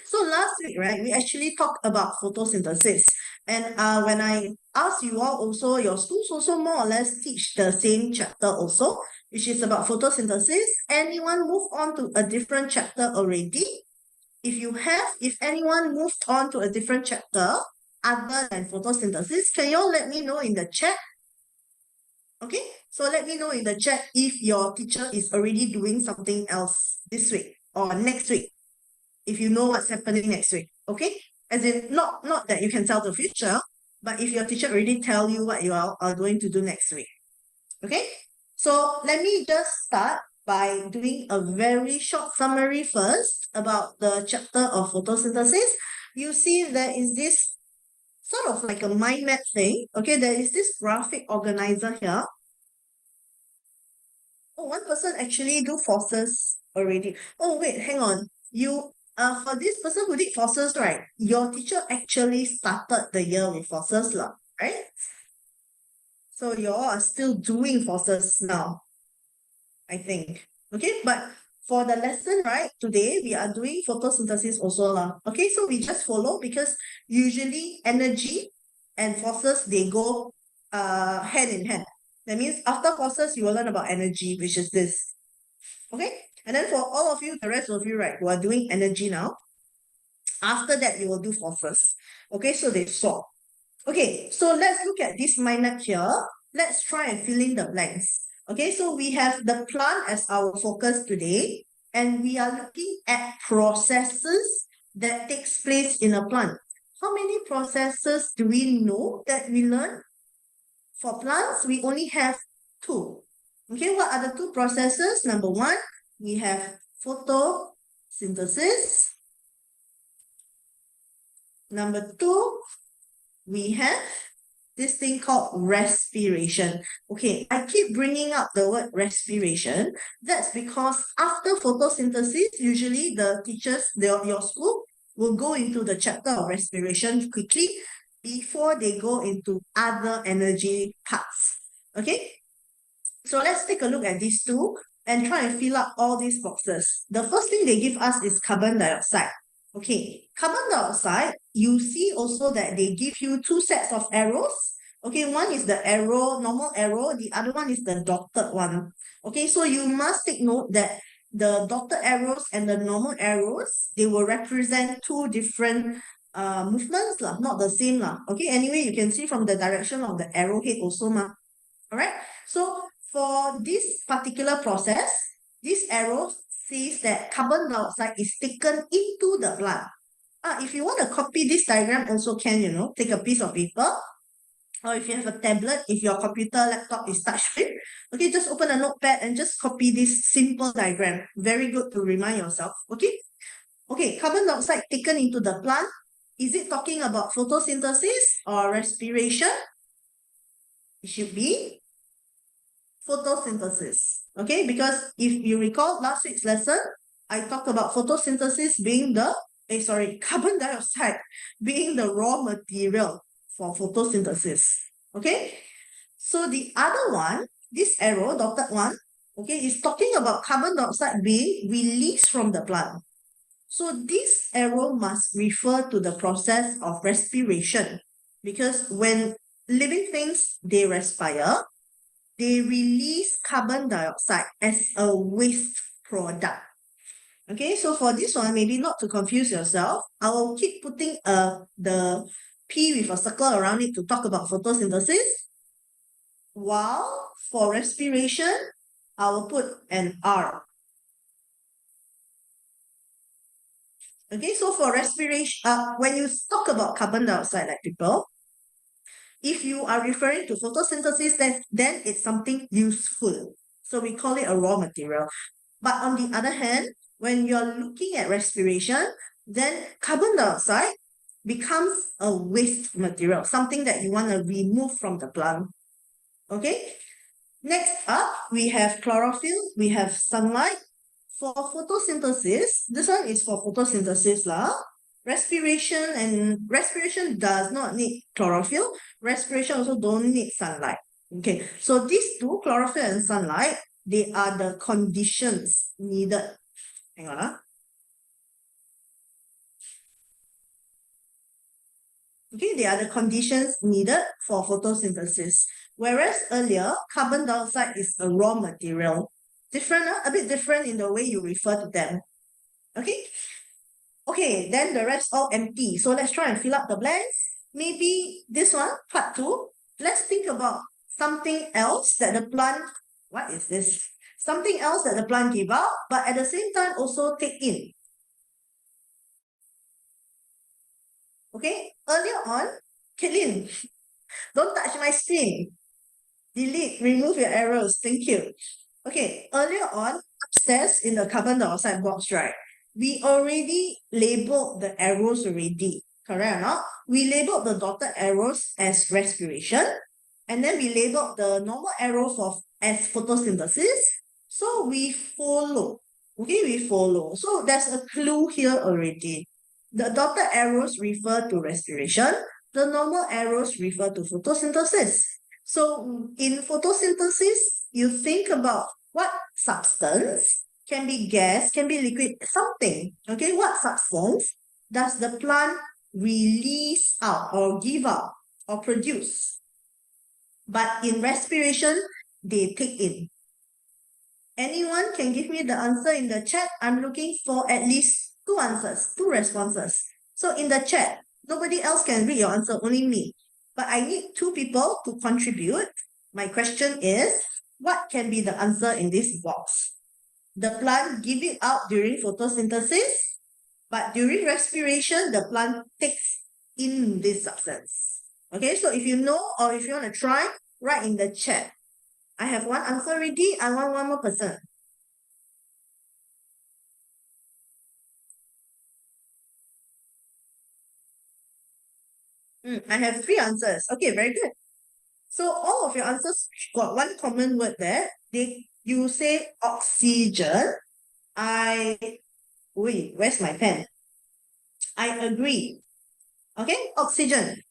So last week, right, we actually talked about photosynthesis. And when I asked you all also, your schools also more or less teach the same chapter also, which is about photosynthesis. Anyone move on to a different chapter already? If anyone moved on to a different chapter other than photosynthesis, can you all let me know in the chat? Okay, so let me know in the chat if your teacher is already doing something else this week or next week, if you know what's happening next week. Okay, as in not that you can tell the future, but if your teacher already tell you what you are going to do next week. Okay, so let me just start by doing a very short summary first about the chapter of photosynthesis. You see there is this sort of like a mind map thing. Okay, there is this graphic organizer here. Oh, one person actually do forces already. Oh, wait, hang on. You for this person who did forces, right? Your teacher actually started the year with forces, lah, right? So you all are still doing forces now, I think. Okay, but for the lesson, right, today we are doing photosynthesis also, lah. Okay, so we just follow because usually energy and forces, they go hand in hand. That means after forces, you will learn about energy, which is this. Okay, and then for all of you, the rest of you, right, who are doing energy now, after that you will do forces. Okay, so they swap. Okay, so let's look at this mind map here. Let's try and fill in the blanks. Okay, so we have the plant as our focus today, and we are looking at processes that takes place in a plant. How many processes do we know that we learn? For plants, we only have 2. Okay, what are the 2 processes? Number 1, we have photosynthesis. Number 2, we have this thing called respiration. Okay, I keep bringing up the word respiration. That's because after photosynthesis, usually the teachers, your school, will go into the chapter of respiration quickly before they go into other energy parts. Okay, so let's take a look at these 2 and try and fill up all these boxes. The first thing they give us is carbon dioxide. Okay, carbon dioxide, you see also that they give you 2 sets of arrows. Okay, one is the arrow, normal arrow, the other one is the dotted one. Okay, so you must take note that the dotted arrows and the normal arrows, they will represent 2 different movements, not the same. Okay, anyway, you can see from the direction of the arrowhead also. Alright, so for this particular process, this arrow says that carbon dioxide is taken into the blood. If you want to copy this diagram also can, take a piece of paper, or if you have a tablet, if your computer, laptop is touchscreen, okay, just open a notepad and just copy this simple diagram. Very good to remind yourself, okay? Okay, carbon dioxide taken into the plant. Is it talking about photosynthesis or respiration? It should be photosynthesis. Okay, because if you recall last week's lesson, I talked about photosynthesis being carbon dioxide being the raw material for photosynthesis. Okay, so the other one, this arrow, dotted one, okay, is talking about carbon dioxide being released from the plant. So this arrow must refer to the process of respiration, because when living things, they respire, they release carbon dioxide as a waste product. Okay, so for this one, maybe not to confuse yourself, I will keep putting the P with a circle around it to talk about photosynthesis. While for respiration, I will put an R. Okay, so for respiration, when you talk about carbon dioxide, like people, if you are referring to photosynthesis, then it's something useful. So we call it a raw material. But on the other hand, when you're looking at respiration, then carbon dioxide becomes a waste material, something that you want to remove from the plant. Okay? Next up, we have chlorophyll, we have sunlight. For photosynthesis, this one is for photosynthesis lah. Respiration does not need chlorophyll. Respiration also don't need sunlight. Okay, so these 2, chlorophyll and sunlight, they are the conditions needed. Hang on. Okay, they are the conditions needed for photosynthesis. Whereas earlier, carbon dioxide is a raw material. Different, a bit different in the way you refer to them. Okay? Okay, then the rest all empty. So let's try and fill up the blanks. Maybe this one, part 2. Let's think about something else that the plant, what is this? Something else that the plant give out, but at the same time also take in. Okay, earlier on, Caitlin, don't touch my screen. Delete, remove your arrows. Thank you. Okay, earlier on, upstairs in the carbon dioxide box, right? We already labeled the arrows already, correct or not? We labeled the dotted arrows as respiration, and then we labeled the normal arrows as photosynthesis. So we follow. Okay, we follow. So there's a clue here already. The dotted arrows refer to respiration. The normal arrows refer to photosynthesis. So in photosynthesis, you think about what substance can be gas, can be liquid, something. Okay, what substance does the plant release out or give out or produce? But in respiration, they take in. Anyone can give me the answer in the chat. I'm looking for at least 2 answers, 2 responses. So in the chat, nobody else can read your answer, only me. But I need 2 people to contribute. My question is, what can be the answer in this box? The plant give it out during photosynthesis, but during respiration, the plant takes in this substance. Okay, so if you know or if you want to try, write in the chat. I have one answer ready. I want one more person. I have 3 answers. Okay, very good. So all of your answers got one common word there. You say oxygen. Where's my pen? I agree. Okay, oxygen.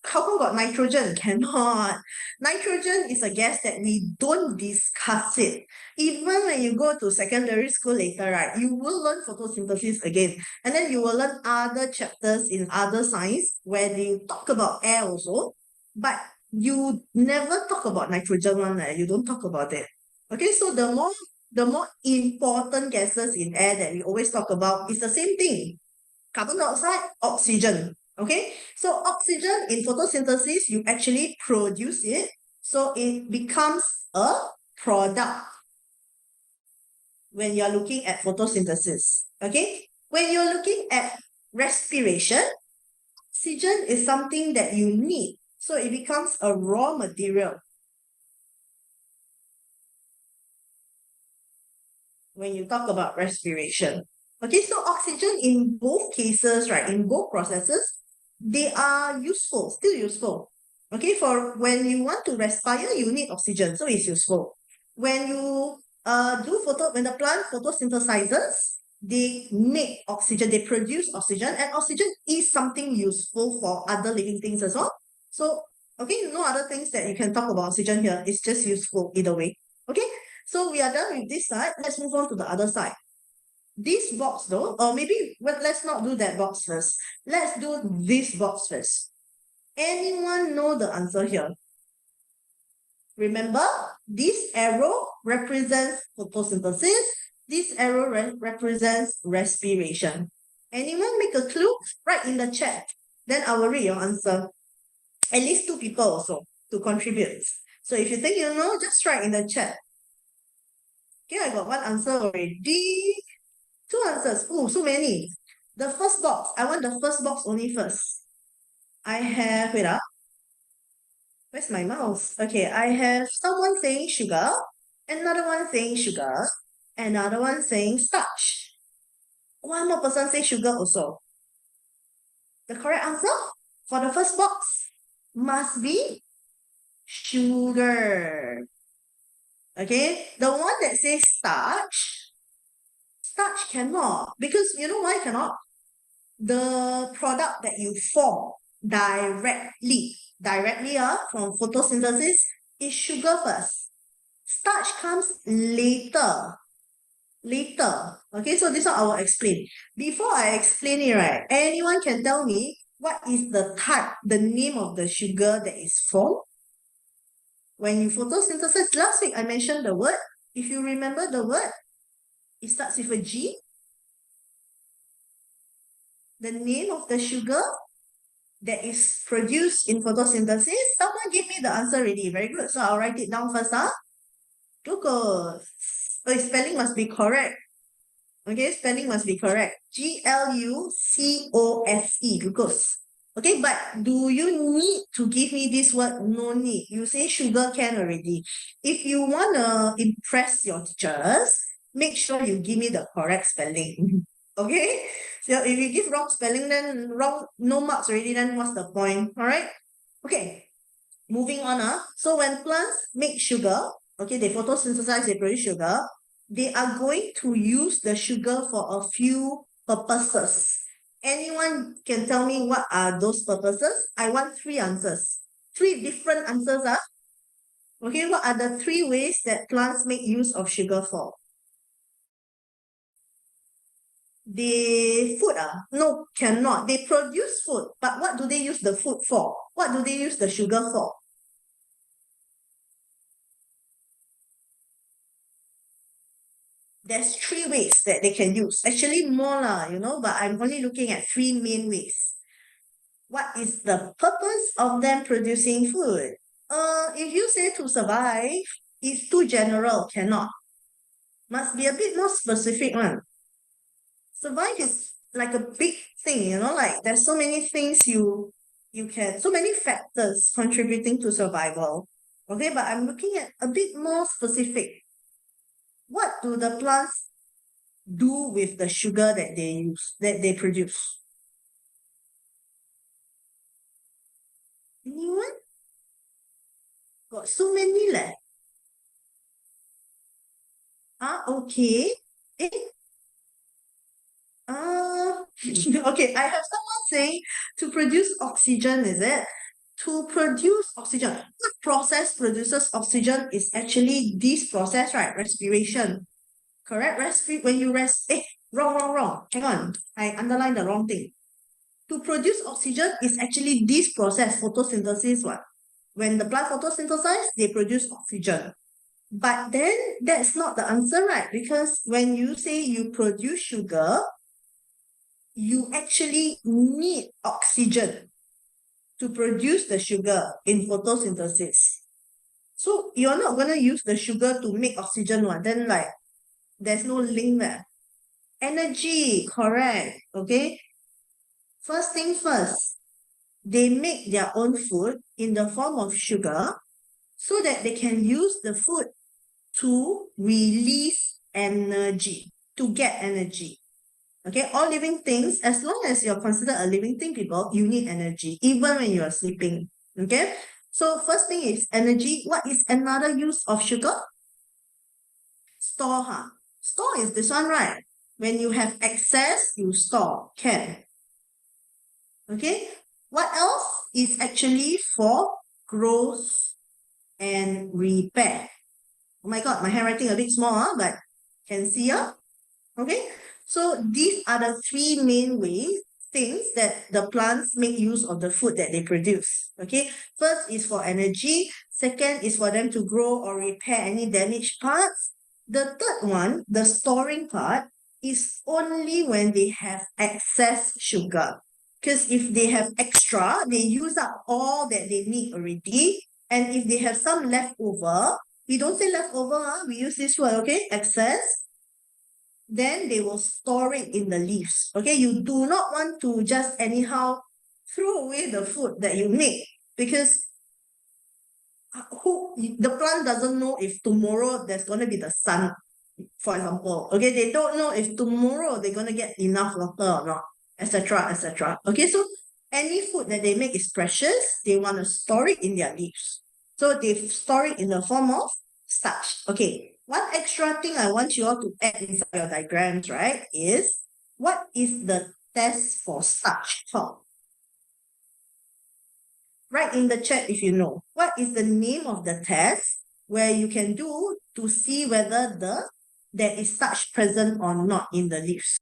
How come got nitrogen? Cannot. Nitrogen is a gas that we don't discuss it. Even when you go to secondary school later, right, you will learn photosynthesis again. And then you will learn other chapters in other science where they talk about air also. But you never talk about nitrogen one, right? You don't talk about it. Okay, so the more important gases in air that we always talk about is the same thing. Carbon dioxide, oxygen. Okay, so oxygen in photosynthesis, you actually produce it, so it becomes a product when you're looking at photosynthesis. Okay, when you're looking at respiration, oxygen is something that you need, so it becomes a raw material. When you talk about respiration. Okay, so oxygen in both cases, right, in both processes, they are useful, still useful. Okay, for when you want to respire, you need oxygen, so it's useful. When you when the plant photosynthesizes, they make oxygen, they produce oxygen, and oxygen is something useful for other living things as well. So, okay, no other things that you can talk about oxygen here. It's just useful either way. Okay, so we are done with this side. Let's move on to the other side. This box though, or maybe let's not do that box first. Let's do this box first. Anyone know the answer here? Remember, this arrow represents photosynthesis. This arrow represents respiration. Anyone make a clue? Write in the chat. Then I will read your answer. At least 2 people also to contribute. So if you think you know, just write in the chat. Okay, I got 1 answer already. 2 answers. Oh, so many. The first box. I want the first box only first. I have, wait up. Where's my mouse? Okay, I have someone saying sugar, another one saying sugar, another one saying starch. One more person say sugar also. The correct answer for the first box must be sugar. Okay, the one that says starch cannot, because you know why cannot? The product that you form directly from photosynthesis is sugar first. Starch comes later. Okay, so this one I will explain. Before I explain it, right, anyone can tell me what is the type, the name of the sugar that is formed? When you photosynthesize, last week I mentioned the word. If you remember the word, it starts with a G. The name of the sugar that is produced in photosynthesis. Someone give me the answer already. Very good. So I'll write it down first. Glucose. Oh, spelling must be correct. Okay, spelling must be correct. Glucose, glucose. Okay, but do you need to give me this word? No need. You say sugar can already. If you want to impress your teachers, make sure you give me the correct spelling. Okay? So if you give wrong spelling, then wrong, no marks already, then what's the point? All right? Okay. Moving on. So when plants make sugar, okay, they photosynthesize, they produce sugar, they are going to use the sugar for a few purposes. Anyone can tell me what are those purposes? I want 3 answers. 3 different answers. Okay, what are the 3 ways that plants make use of sugar for? Food. No, cannot. They produce food, but what do they use the food for? What do they use the sugar for? There's 3 ways that they can use. Actually more but I'm only looking at 3 main ways. What is the purpose of them producing food? If you say to survive, it's too general, cannot. Must be a bit more specific one. Survive is like a big thing, like there's so many things you can, so many factors contributing to survival. Okay, but I'm looking at a bit more specific. What do the plants do with the sugar that they produce? Anyone? Got so many leh. Okay. Okay, I have someone saying to produce oxygen, is it? To produce oxygen. What process produces oxygen is actually this process, right? Respiration. Correct? When you wrong. Hang on. I underlined the wrong thing. To produce oxygen is actually this process, photosynthesis. When the plant photosynthesize, they produce oxygen. But then that's not the answer, right? Because when you say you produce sugar, you actually need oxygen to produce the sugar in photosynthesis. So you're not going to use the sugar to make oxygen one. Then there's no link there. Energy, correct. Okay. First thing first, they make their own food in the form of sugar so that they can use the food to release energy, to get energy. Okay, all living things, as long as you're considered a living thing, people, you need energy, even when you're sleeping. Okay, so first thing is energy. What is another use of sugar? Store, Store is this one, right? When you have excess, you store, can. Okay, what else is actually for growth and repair? Oh my God, my handwriting a bit small, but can see. Okay, so these are the 3 main things that the plants make use of the food that they produce. Okay, first is for energy. Second is for them to grow or repair any damaged parts. The third one, the storing part, is only when they have excess sugar. Because if they have extra, they use up all that they need already. And if they have some leftover, we don't say leftover, we use this word, okay? Excess. Then they will store it in the leaves. Okay, you do not want to just anyhow throw away the food that you make, because the plant doesn't know if tomorrow there's going to be the sun, for example. Okay, they don't know if tomorrow they're going to get enough water or not, etc., etc. Okay, so any food that they make is precious. They want to store it in their leaves. So they store it in the form of starch. Okay, one extra thing I want you all to add inside your diagrams, right, is what is the test for starch called? Write in the chat if you know. What is the name of the test where you can do to see whether there is starch present or not in the leaves?